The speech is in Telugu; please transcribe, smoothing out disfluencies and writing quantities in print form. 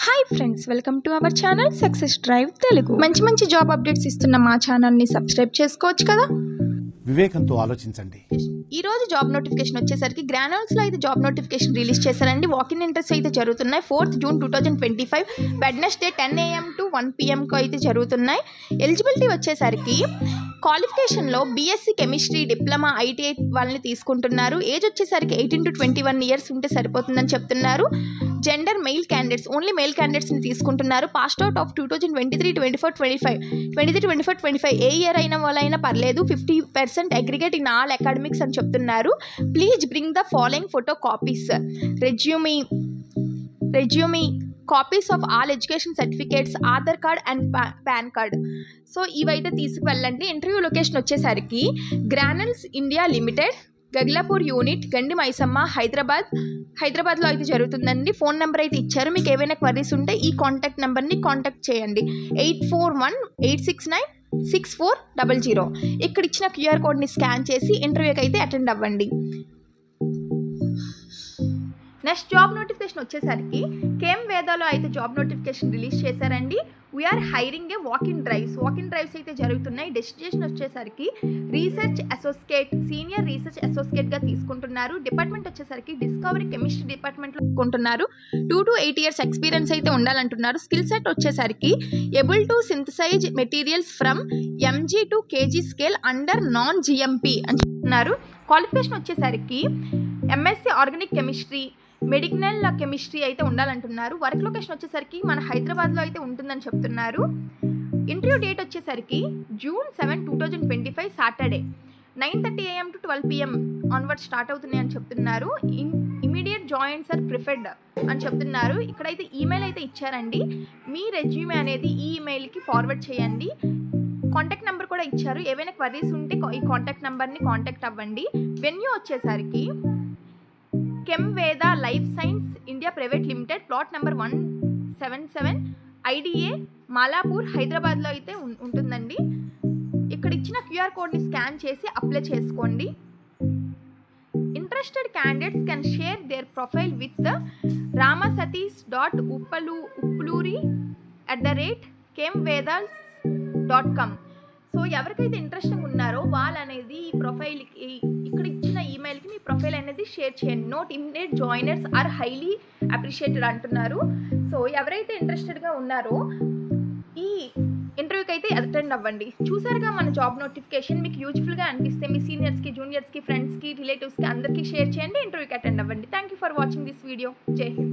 Hi friends, welcome to our channel success drive Telugu. మంచి జాబ్ అప్డేట్స్ ఇస్తున్న మా ఛానల్ని సబ్స్క్రైబ్ చేసుకోవచ్చు కదా. వివేకంతో ఆలోచించండి. ఈ రోజు జాబ్ నోటిఫికేషన్ వచ్చేసరికి గ్రాన్యూల్స్లో అయితే జాబ్ నోటిఫికేషన్ రిలీజ్ చేశారండి. వాకిన్ ఇంటర్వ్యూస్ అయితే జరుగుతున్నాయి. 4th June 2025 Wednesday 10 AM to 1 PM అయితే జరుగుతున్నాయి. ఎలిజిబిలిటీ వచ్చేసరికి క్వాలిఫికేషన్లో బీఎస్సీ కెమిస్ట్రీ, డిప్లొమా, ఐటీఐ వాళ్ళని తీసుకుంటున్నారు. ఏజ్ వచ్చేసరికి 18 to 21 years ఉంటే సరిపోతుందని చెప్తున్నారు. Gender male candidates, only male క్యాండిడేట్స్ని తీసుకుంటున్నారు. పాస్ట్ అవుట్ ఆఫ్ 2023-24-25 ఏ ఇయర్ అయిన వాళ్ళైనా పర్లేదు. 50% అగ్రిగేట్ ఇన్ ఆల్ అకాడమిక్స్ అని చెప్తున్నారు. Please bring the following photo copies, resume, copies of all education certificates, Aadhaar card and PAN card. So ఇవైతే తీసుకువెళ్ళండి. ఇంటర్వ్యూ లొకేషన్ వచ్చేసరికి Granules India Limited, Gaglapur unit, Gandi Maisamma, హైదరాబాద్లో అయితే జరుగుతుందండి. ఫోన్ నెంబర్ అయితే ఇచ్చారు. మీకు ఏవైనా క్వరీస్ ఉంటే ఈ కాంటాక్ట్ నెంబర్ని కాంటాక్ట్ చేయండి. 8418696400. ఇక్కడ ఇచ్చిన QR కోడ్ని స్కాన్ చేసి ఇంటర్వ్యూకి అయితే అటెండ్ అవ్వండి. నెక్స్ట్ జాబ్ నోటిఫికేషన్ వచ్చేసరికి కేఎం వేదాలో అయితే జాబ్ నోటిఫికేషన్ రిలీజ్ చేశారండి. వీఆర్ హైరింగ్ ఏ వాకిన్ డ్రైవ్స్ అయితే జరుగుతున్నాయి. డెస్టినేషన్ వచ్చేసరికి రీసెర్చ్ అసోసియేట్, సీనియర్ రీసెర్చ్ అసోసియేట్గా తీసుకుంటున్నారు. డిపార్ట్మెంట్ వచ్చేసరికి డిస్కవరీ కెమిస్ట్రీ డిపార్ట్మెంట్లో తీసుకుంటున్నారు. 2 to 8 years ఎక్స్పీరియన్స్ అయితే ఉండాలంటున్నారు. స్కిల్ సెట్ వచ్చేసరికి able to synthesize materials from MG to KG scale under non GMP అని చెప్తున్నారు. క్వాలిఫికేషన్ వచ్చేసరికి MSc organic chemistry, medical chemistry అయితే ఉండాలంటున్నారు. వర్క్ లొకేషన్ వచ్చేసరికి మన హైదరాబాద్లో అయితే ఉంటుందని చెప్తున్నారు. ఇంటర్వ్యూ డేట్ వచ్చేసరికి June 7, 2025 Saturday 9:30 AM to 12 PM onward start అవుతున్నాయి అని చెప్తున్నారు. ఇమీడియట్ జాయిన్స్ ఆర్ ప్రిఫర్డ్ అని చెప్తున్నారు. ఇక్కడైతే ఈమెయిల్ అయితే ఇచ్చారండి. మీ రెజ్యూమే అనేది ఈ ఈమెయిల్కి ఫార్వర్డ్ చేయండి. కాంటాక్ట్ నెంబర్ కూడా ఇచ్చారు. ఏవైనా క్వరీస్ ఉంటే ఈ కాంటాక్ట్ నెంబర్ని కాంటాక్ట్ అవ్వండి. వెన్యూ వచ్చేసరికి కెమ్ వేద life science India private limited, plot number 177, IDA, మాలాపూర్, హైదరాబాద్లో అయితే ఉంటుందండి. ఇక్కడ ఇచ్చిన QR కోడ్ని స్కాన్ చేసి అప్లై చేసుకోండి. Interested candidates can share their profile with ramasatish.uppaluri@kemvedas.com. So ఎవరికైతే ఇంట్రెస్టింగ్ ఉన్నారో వాళ్ళు అనేది ఈ ప్రొఫైల్కి, ఇక్కడ ఇచ్చిన ఈమెయిల్కి మీ ప్రొఫైల్ అనేది షేర్ చేయండి. Note immediate joiners are highly appreciated అంటున్నారు. సో ఎవరైతే ఇంట్రెస్టెడ్గా ఉన్నారో ఈ ఇంటర్వ్యూకి అయితే అటెండ్ అవ్వండి. చూసారుగా మన జాబ్ నోటిఫికేషన్. మీకు యూజ్ఫుల్గా అనిపిస్తే మీ సీనియర్స్కి, జూనియర్స్కి, ఫ్రెండ్స్కి, రిలేటివ్స్కి అందరికీ షేర్ చేయండి. ఇంటర్వ్యూకి అటెండ్ అవ్వండి. Thank you for watching this video. జై హింద్.